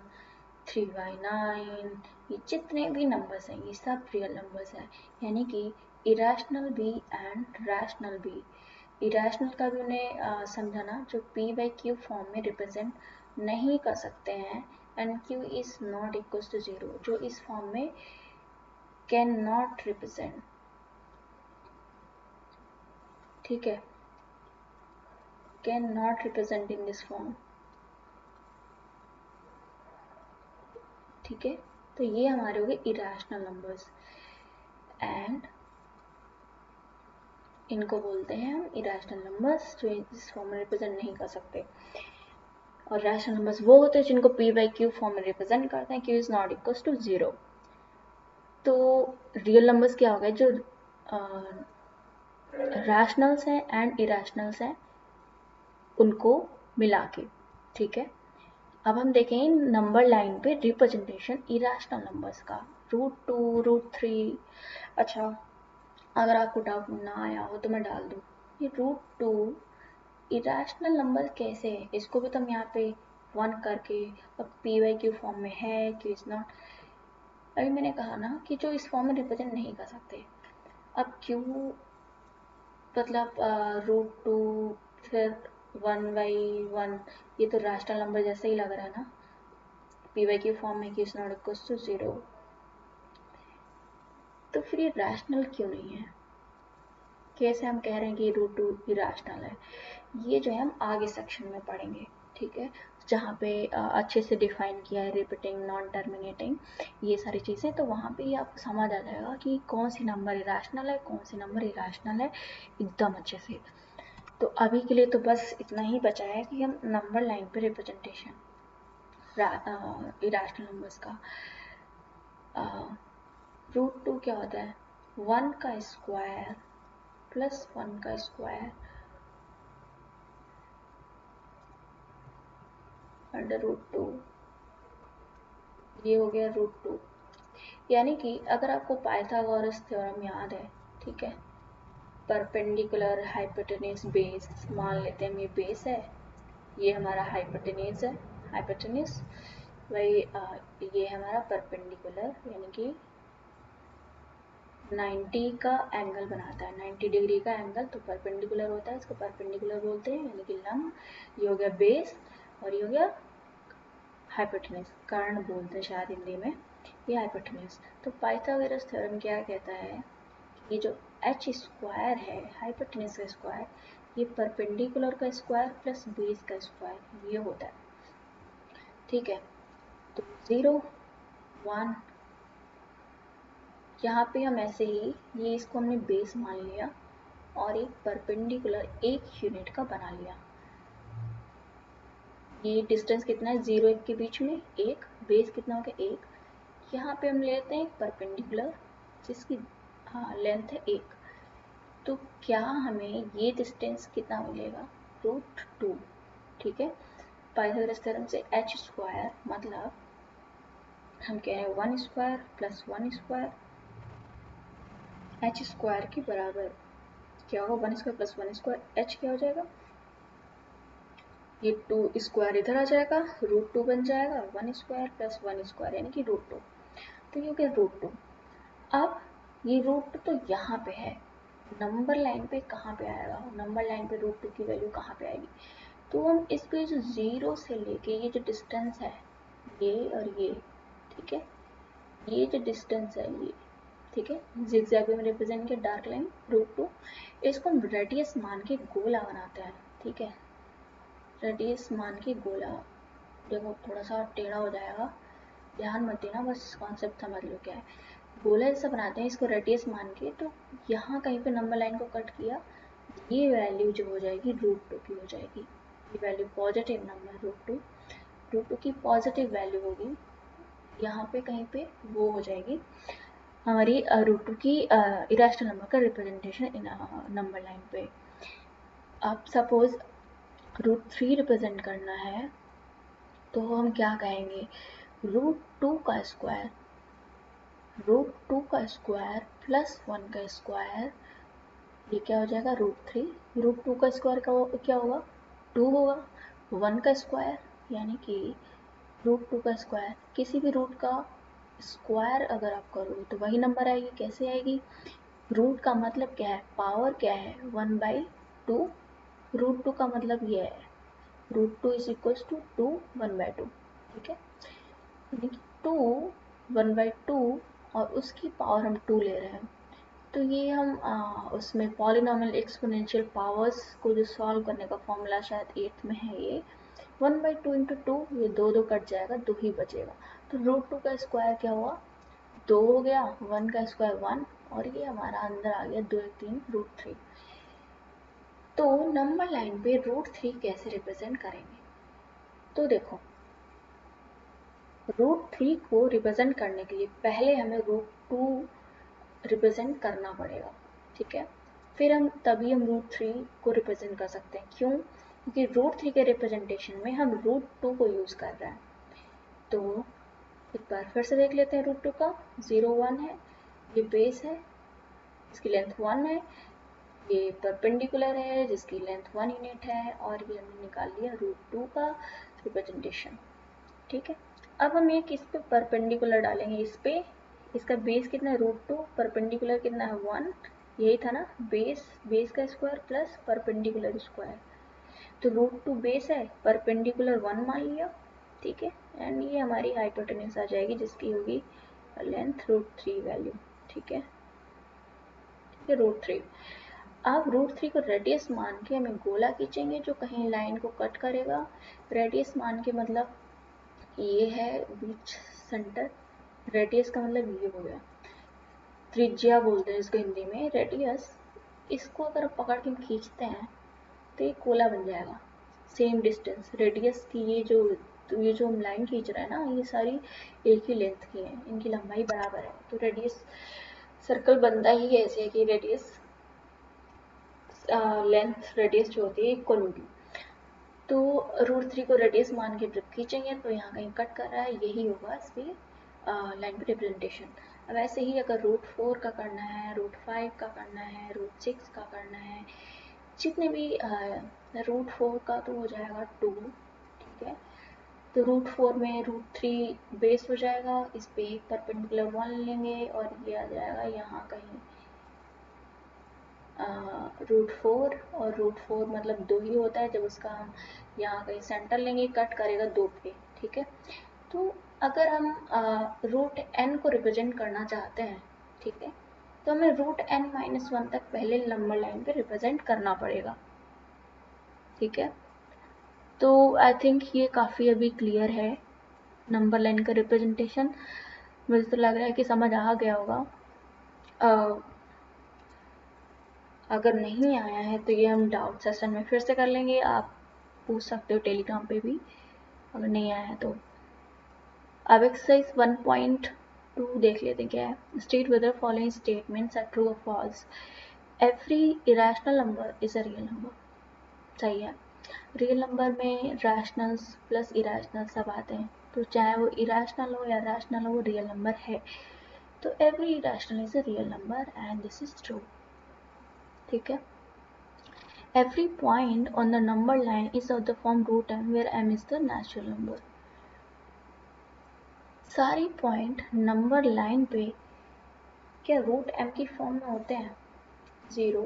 3/9, ये जितने भी नंबर्स हैं ये सब रियल नंबर्स हैं। यानी कि इरेशनल भी एंड रैशनल भी। इरेशनल का भी उन्हें समझाना जो p/q फॉर्म में रिप्रेजेंट नहीं कर सकते हैं and q is not equal to 0, जो इस फॉर्म में कैन नॉट रिप्रेजेंट। ठीक है, can not represent in this form. ठीक है, तो ये हमारे हो गए इरेशनल नंबर्स एंड इनको बोलते हैं हम इरेशनल नंबर्स जो इस फॉर्म में रिप्रेजेंट नहीं कर सकते। और रैशनल नंबर्स वो होते हैं जिनको p/q फॉर्म में रिप्रेजेंट करते हैं, q is not equal to 0। तो रियल नंबर्स क्या हो गए, जो रैशनल्स हैं एंड इरेशनल्स हैं उनको मिला के। ठीक है, अब हम देखें नंबर लाइन पे रिप्रेजेंटेशन इरेशनल नंबर्स का, √2 √3। अच्छा, अगर आपको डाउट ना आया हो तो मैं डाल दूँ, ये √2 इरेशनल नंबर कैसे है, इसको भी तो हम यहाँ पे 1 करके अब p/q फॉर्म में है, q इज नॉट। अभी मैंने कहा ना कि जो इस फॉर्म में रिप्रेजेंट नहीं कर सकते। अब q मतलब √2 फिर 1/1, ये तो रैशनल नंबर जैसे ही लग रहा है ना। p/q फॉर्म में q is not equal to 0, तो फिर ये रैशनल क्यों नहीं है, कैसे हम कह रहे हैं कि √2 इरेशनल है। ये जो है हम आगे सेक्शन में पढ़ेंगे। ठीक है, जहाँ पे अच्छे से डिफाइन किया है रिपीटिंग नॉन टर्मिनेटिंग ये सारी चीज़ें, तो वहाँ पे ही आपको समझ आ जाएगा कि कौन सी नंबर इरेशनल है, कौन सी नंबर इरेशनल है, एकदम अच्छे से। तो अभी के लिए तो बस इतना ही बचा है कि हम नंबर लाइन पे रिप्रेजेंटेशन इरेशनल नंबर्स का। √2 क्या होता है, 1 का स्क्वायर प्लस 1 का स्क्वायर अंडर √2, ये हो गया √2। यानी कि अगर आपको पाइथागोरस थ्योरम याद है, ठीक है, परपेंडिकुलर हाइपोटेन्यूज बेस, मान लेते हैं ये बेस है, ये हमारा हाइपोटेन्यूज है, हाइपोटेन्यूज वही ये हमारा परपेंडिकुलर, यानी कि 90 का एंगल बनाता है, 90 डिग्री का एंगल, तो परपेंडिकुलर होता है, इसको परपेंडिकुलर बोलते हैं, यानी कि लंब। ये हो गया बेस और ये हो गया हाइपोटेन्यूज, कर्ण बोलते हैं शायद हिंदी में, ये हाइपोटेन्यूज। तो पाइथागोरस थ्योरम क्या कहता है, ये जो h स्क्वायर है, हाइपोटेन्यूज का स्क्वायर, ये परपेंडिकुलर का स्क्वायर प्लस बेस का स्क्वायर ये होता है। ठीक है, तो 0 1 यहाँ पे हम ऐसे ही ये इसको हमने बेस मान लिया और एक परपेंडिकुलर 1 यूनिट का बना लिया। ये डिस्टेंस कितना है 0 1 के बीच में, 1, बेस कितना हो गया 1। यहाँ पे हम लेते हैं एक परपेंडिकुलर जिसकी लेंथ है 1, तो क्या हमें ये डिस्टेंस कितना मिलेगा, √2। ठीक है, पाइथागोरस थ्योरम से h स्क्वायर मतलब हम कह रहे हैं 1 square plus 1 square h square के बराबर क्या होगा, 1 स्क्वायर प्लस 1 स्क्वायर, h क्या हो जाएगा, ये 2 स्क्वायर इधर आ जाएगा, √2 बन जाएगा, 1 स्क्वायर प्लस 1 स्क्वायर यानी कि √2, तो ये हो गया √2। अब ये √2 तो यहाँ पे है, नंबर लाइन पे कहाँ पे आएगा, नंबर लाइन पे रूट 2 की वैल्यू कहाँ पे आएगी। तो हम इसको जो 0 से लेके ये जो डिस्टेंस है ये और ये, ठीक है, ये जो डिस्टेंस है ये, ठीक है, जिगजैग में रिप्रेजेंट किया डार्क लाइन रूट 2, इसको हम रेडियस मान के गोला बनाते हैं, ठीक है, रेडियस मान के गोला। देखो थोड़ा सा टेढ़ा हो जाएगा, ध्यान मत देना, बस कॉन्सेप्ट समझ लो क्या है। गोला जैसा बनाते हैं इसको रेडियस मान के, तो यहाँ कहीं पे नंबर लाइन को कट किया, ये वैल्यू जो हो जाएगी रूट 2 की हो जाएगी, ये value positive number root two की पॉजिटिव वैल्यू होगी, यहाँ पे कहीं पे वो हो जाएगी हमारी रूट 2 की इरेशनल नंबर का रिप्रेजेंटेशन इन नंबर लाइन पे। अब सपोज रूट 3 रिप्रेजेंट करना है तो हम क्या कहेंगे, रूट 2 का स्क्वायर प्लस 1 का स्क्वायर, ये क्या हो जाएगा रूट 3, रूट 2 का स्क्वायर का क्या होगा 2 होगा, 1 का स्क्वायर यानी कि रूट 2 का स्क्वायर, किसी भी रूट का स्क्वायर अगर आप करोगे तो वही नंबर आएगी, कैसे आएगी, रूट का मतलब क्या है, पावर क्या है 1/2, रूट 2 का मतलब ये है रूट 2 इज इक्वल टू 2 1/2, ठीक है, यानी कि 2 1/2 और उसकी पावर हम 2 ले रहे हैं। तो ये हम उसमें पॉलिनॉमियल एक्सपोनेंशियल पावर्स को जो सॉल्व करने का फॉर्मूला शायद 8th में है, ये 1/2 इंटू 2, ये 2 कट जाएगा, 2 ही बचेगा, तो रूट 2 का स्क्वायर क्या हुआ 2 हो गया, 1 का स्क्वायर 1, और ये हमारा अंदर आ गया 2 3 रूट 3। तो नंबर लाइन पे रूट 3 कैसे रिप्रेजेंट करेंगे, तो देखो रूट 3 को रिप्रेजेंट करने के लिए पहले हमें रूट 2 रिप्रेजेंट करना पड़ेगा, ठीक है, फिर हम तभी हम रूट 3 को रिप्रेजेंट कर सकते हैं, क्यों, क्योंकि रूट 3 के रिप्रेजेंटेशन में हम रूट 2 को यूज़ कर रहे हैं। तो एक बार फिर से देख लेते हैं, रूट 2 का 0 1 है, ये बेस है इसकी लेंथ 1 है, ये परपेंडिकुलर है जिसकी लेंथ 1 यूनिट है, और ये हमने निकाल लिया रूट 2 का रिप्रेजेंटेशन, ठीक है। अब हम एक इस पे परपेंडिकुलर डालेंगे, इस पे इसका बेस कितना है रूट 2, परपेंडिकुलर कितना है 1, यही था ना, बेस का स्क्वायर प्लस परपेंडिकुलर स्क्वायर, तो रूट 2 बेस है, परपेंडिकुलर 1 मान लिया, ठीक है, एंड ये हमारी हाइपोटेन्यूज आ जाएगी जिसकी होगी लेंथ रूट 3 वैल्यू, ठीक है, रूट 3। अब रूट 3 को रेडियस मान के हमें गोला खींचेंगे जो कहीं लाइन को कट करेगा, रेडियस मान के मतलब ये है बीच सेंटर, रेडियस का मतलब ये हो गया, त्रिज्या बोलते हैं इसको हिंदी में, रेडियस, इसको अगर पकड़ के खींचते हैं तो ये गोला बन जाएगा, सेम डिस्टेंस रेडियस की, ये जो हम लाइन खींच रहे हैं ना, ये सारी एक ही लेंथ की है, इनकी लंबाई बराबर है, तो रेडियस सर्कल बनता ही ऐसे कि रेडियस लेंथ रेडियस जो होती है इक्वल होगी। तो रूट 3 को रेडियस मान के जब खींचेंगे तो यहाँ कहीं कट कर रहा है, यही होगा इसकी लाइन पे रिप्रेजेंटेशन। अब ऐसे ही अगर रूट 4 का करना है, रूट 5 का करना है, रूट 6 का करना है, जितने भी रूट 4 का तो हो जाएगा 2, ठीक है, तो रूट 4 में रूट 3 बेस हो जाएगा, इस पे एक परपेंडिकुलर 1 लेंगे और ये आ जाएगा यहाँ कहीं रूट 4, और रूट 4 मतलब 2 ही होता है, जब उसका हम यहाँ कहीं सेंटर लेंगे कट करेगा 2 पे, ठीक है। तो अगर हम रूट n को रिप्रेजेंट करना चाहते हैं, ठीक है, तो हमें रूट n-1 तक पहले नंबर लाइन पे रिप्रेजेंट करना पड़ेगा, ठीक है। तो आई थिंक ये काफ़ी अभी क्लियर है नंबर लाइन का रिप्रेजेंटेशन, मुझे तो लग रहा है कि समझ आ गया होगा। अगर नहीं आया है तो ये हम डाउट सेशन में फिर से कर लेंगे, आप पूछ सकते हो टेलीग्राम पे भी अगर नहीं आया है तो। अब एक्सरसाइज 1.2 देख लेते हैं क्या है, state whether following statements are true और false, every irrational number is a real number, सही है, रियल नंबर में रैशनल्स प्लस इरेशनल सब आते हैं, तो चाहे वो इरेशनल हो या रैशनल हो वो रियल नंबर है, तो every irrational is a real number and this is true, ठीक है। Every point on the number line is of the form root m where m is the natural number. सारी point number line पे क्या root m की form में होते हैं, 0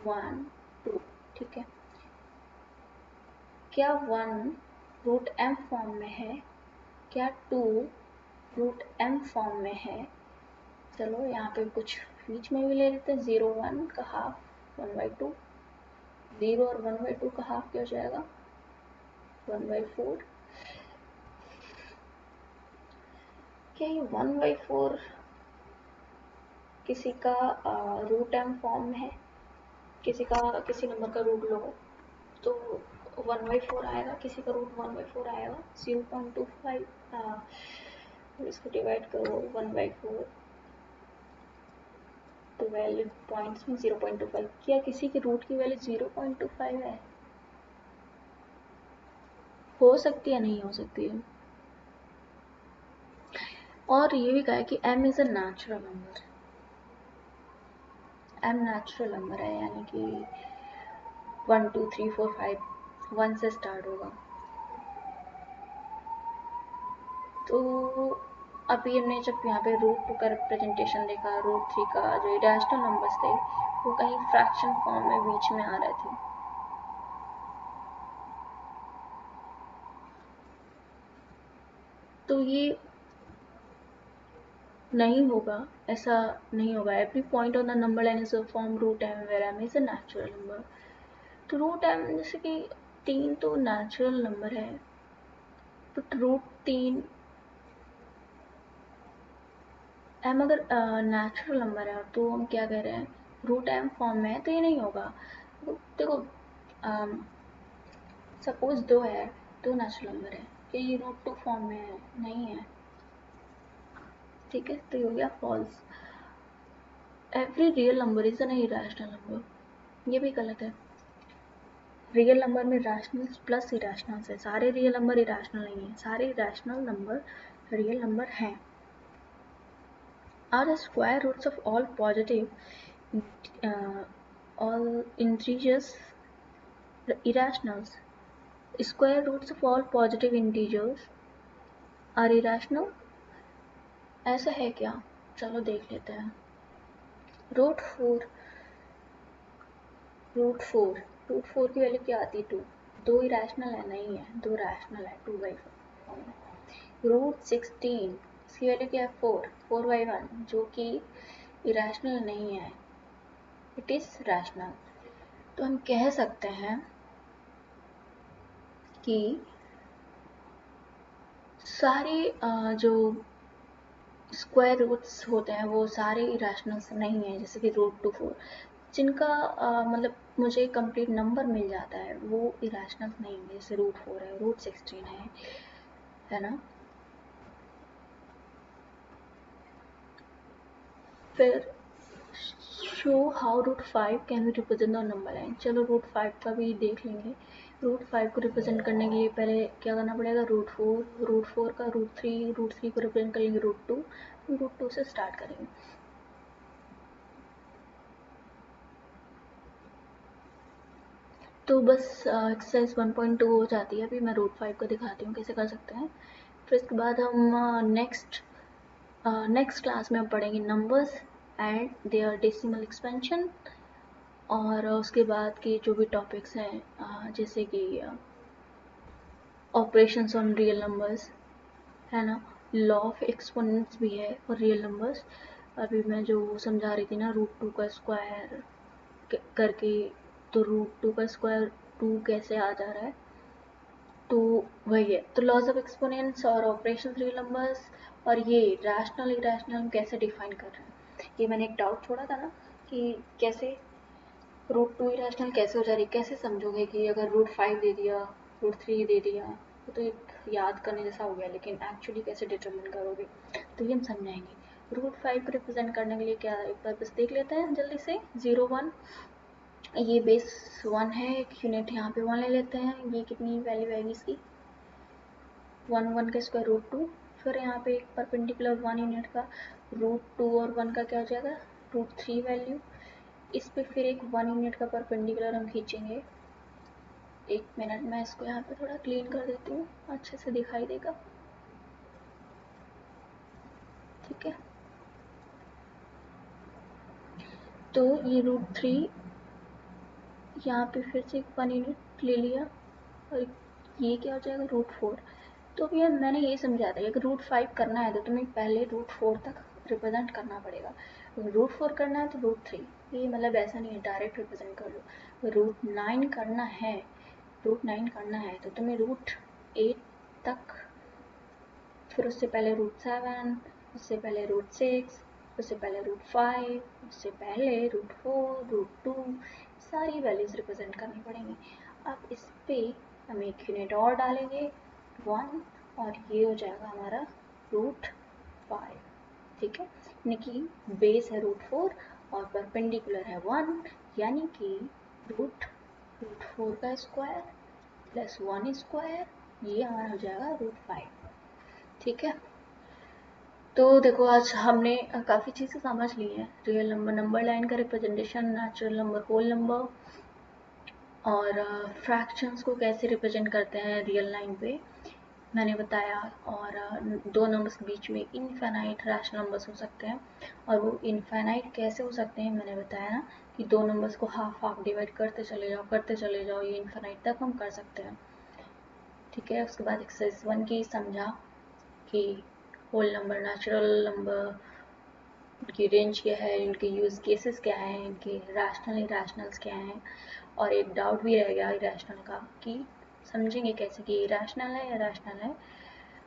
1 2, ठीक है। क्या 1 रूट m फॉर्म में है, क्या 2 रूट m फॉर्म में है? चलो यहाँ पे कुछ बीच में भी ले लेते हैं। 0 1 का हाफ 1/2, 0 और 1/2 का हाफ क्या हो जाएगा 1/4। क्या ये 1/4 किसी का रूट m फॉर्म में है? किसी नंबर का रूट लो तो 1/4 आएगा, किसी का रूट 1/4 आएगा। 0.25 इसको डिवाइड करो 1/4, 12 पॉइंट्स में 0.25। क्या किसी के रूट की वैल्यू 0.25 है? हो सकती है, नहीं हो सकती है। और ये भी कहा है कि m is a natural number. m natural number है, यानी कि 1 2 3 4 5 1 से स्टार्ट होगा। तो अभी हमने जब यहाँ पे रूट 2 का रिप्रेजेंटेशन देखा, रूट 3 का जो इरेशनल नंबर्स थे वो कहीं फ्रैक्शन फॉर्म में बीच में आ रहे थे। तो ये नहीं होगा, ऐसा नहीं होगा। Every point on the number line is a form root m where m is a natural number. तो रूट m जैसे कि 3 तो नेचुरल नंबर है, बट रूट 3 m अगर नेचुरल नंबर है तो हम क्या कह रहे हैं, रूट m फॉर्म में है तो ये नहीं होगा। देखो सपोज 2 है, 2 नेचुरल नंबर है, क्या ये रूट 2 फॉर्म में है? नहीं है, ठीक है। तो ये हो गया false. Every real number is an irrational number, ये भी गलत है। रियल नंबर में रैशनल्स प्लस इरेशनल्स है, सारे रियल नंबर इरेशनल नहीं है, सारे इरेशनल नंबर रियल नंबर हैं। Are the square roots of all positive all integers irrationals? Square roots of all positive integers are irrational? ऐसा है क्या? चलो देख लेते हैं। रूट फोर की वैल्यू क्या आती है 2। 2 इरेशनल है? नहीं है, 2 रैशनल है 2/4। रूट 16 इसकी वैल्यू क्या है 4/1 जो कि इरेशनल नहीं है, इट इज रैशनल। तो हम कह सकते हैं कि सारे जो स्क्वायर रूट्स होते हैं वो सारे इरेशनल्स नहीं है। जैसे कि रूट 4 जिनका मतलब मुझे कंप्लीट नंबर मिल जाता है वो इरेशनल नहीं है। जैसे रूट 4 है, रूट 16 है ना। फिर show how root 5 can be represent the number line. चलो रूट 5 का भी देख लेंगे। रूट 5 को रिप्रेजेंट करने के लिए पहले क्या करना पड़ेगा, रूट 4 का रूट 3 को रिप्रेजेंट करेंगे रूट 2 से स्टार्ट करेंगे। तो बस एक्सरसाइज 1.2 हो जाती है। अभी मैं रूट 5 को दिखाती हूँ कैसे कर सकते हैं। फिर इसके बाद हम नेक्स्ट क्लास में हम पढ़ेंगे numbers and their decimal expansion, और उसके बाद के जो भी टॉपिक्स हैं जैसे कि ऑपरेशंस ऑन रियल नंबर्स, है ना, लॉ ऑफ एक्सपोनेंट्स भी है और रियल नंबर्स। अभी मैं जो समझा रही थी ना रूट 2 का स्क्वायर करके, तो रूट 2 का स्क्वायर 2 कैसे आ जा रहा है, तो वही है। तो लॉज ऑफ एक्सपोनेंट्स और ऑपरेशन रियल नंबर्स, और ये रैशनल इरेशनल हम कैसे डिफाइन कर रहे हैं। ये मैंने एक डाउट छोड़ा था ना कि कैसे रूट 2 इरेशनल कैसे हो जा रही है, कैसे समझोगे कि अगर रूट 5 दे दिया, रूट 3 दे दिया, तो एक याद करने जैसा हो गया, लेकिन एक्चुअली कैसे डिटरमिन करोगे तो ये हम समझाएंगे। रूट 5 को रिप्रेजेंट करने के लिए क्या, एक बार बस देख लेते हैं जल्दी से। 0 1, ये बेस 1 है, एक यूनिट यहाँ पे 1 ले लेते हैं। ये कितनी वैल्यू आएगी इसकी 1 का स्क्वायर रूट 2। फिर यहाँ पे एक परपेंडिकुलर 1 यूनिट का रूट 2 और 1 का क्या हो जाएगा रूट 3 वैल्यू। इस पे फिर एक 1 यूनिट का परपेंडिकुलर हम खींचेंगे। एक मिनट, मैं इसको यहाँ पे थोड़ा क्लीन कर देती हूँ, अच्छे से दिखाई देगा, ठीक है। तो ये √3 यहाँ पे फिर से 1 यूनिट ले लिया, और ये क्या हो जाएगा √4। तो भैया मैंने ये समझा था कि अगर √5 करना है तो तुम्हें पहले √4 तक रिप्रेजेंट करना पड़ेगा। √4 करना है तो √3, ये मतलब ऐसा नहीं है डायरेक्ट रिप्रेजेंट कर लो। √9 करना है, √9 करना है तो तुम्हें √8 तक, फिर उससे पहले √7, उससे पहले √6, उससे पहले √5, उससे पहले √4, √2, सारी वैल्यूज रिप्रेजेंट करनी पड़ेंगी। अब इस पे हम एक यूनिट और डालेंगे 1, और ये हो जाएगा हमारा √5। ठीक है, यानी कि बेस है √4 और परपेंडिकुलर है 1, यानी कि √4 का स्क्वायर प्लस 1 स्क्वायर, ये हमारा हो जाएगा √5। ठीक है, तो देखो आज हमने काफ़ी चीज़ें समझ ली हैं, रियल नंबर, नंबर लाइन का representation, natural number, whole number, और फ्रैक्शंस को कैसे रिप्रेजेंट करते हैं रियल लाइन पे मैंने बताया। और दो नंबर्स के बीच में इनफाइनाइट रैशनल नंबर्स हो सकते हैं, और वो इनफाइनाइट कैसे हो सकते हैं मैंने बताया ना, कि दो नंबर्स को हाफ हाफ डिवाइड करते चले जाओ, ये इनफाइनाइट तक हम कर सकते हैं। ठीक है, उसके बाद एक्सरसाइज 1 की समझा कि होल नंबर, नेचुरल नंबर, इनकी रेंज क्या है, इनके यूज़ केसेस क्या हैं, इनके रैशनल इरैशनल्स क्या हैं, और एक डाउट भी रह गया इरैशनल का कि समझेंगे कैसे कि इरैशनल है या रैशनल है,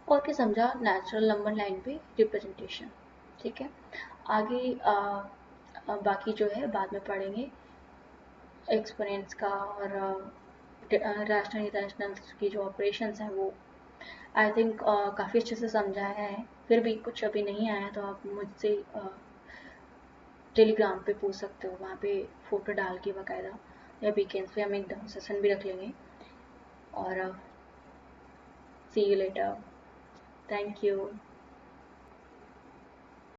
और क्या समझा नेचुरल नंबर लाइन पे रिप्रेजेंटेशन। ठीक है, आगे बाकी जो है बाद में पढ़ेंगे एक्सपोनेंट्स का, और रैशनल इरैशनल्स की जो ऑपरेशंस हैं वो आई थिंक काफ़ी अच्छे से समझाया है। फिर भी कुछ अभी नहीं आया तो आप मुझसे टेलीग्राम पे पूछ सकते हो, वहाँ पे फ़ोटो डाल के बाकायदा, या वीकेंड्स पे हम एक डेमो सेशन भी रख लेंगे। और सी यू लेटर, थैंक यू।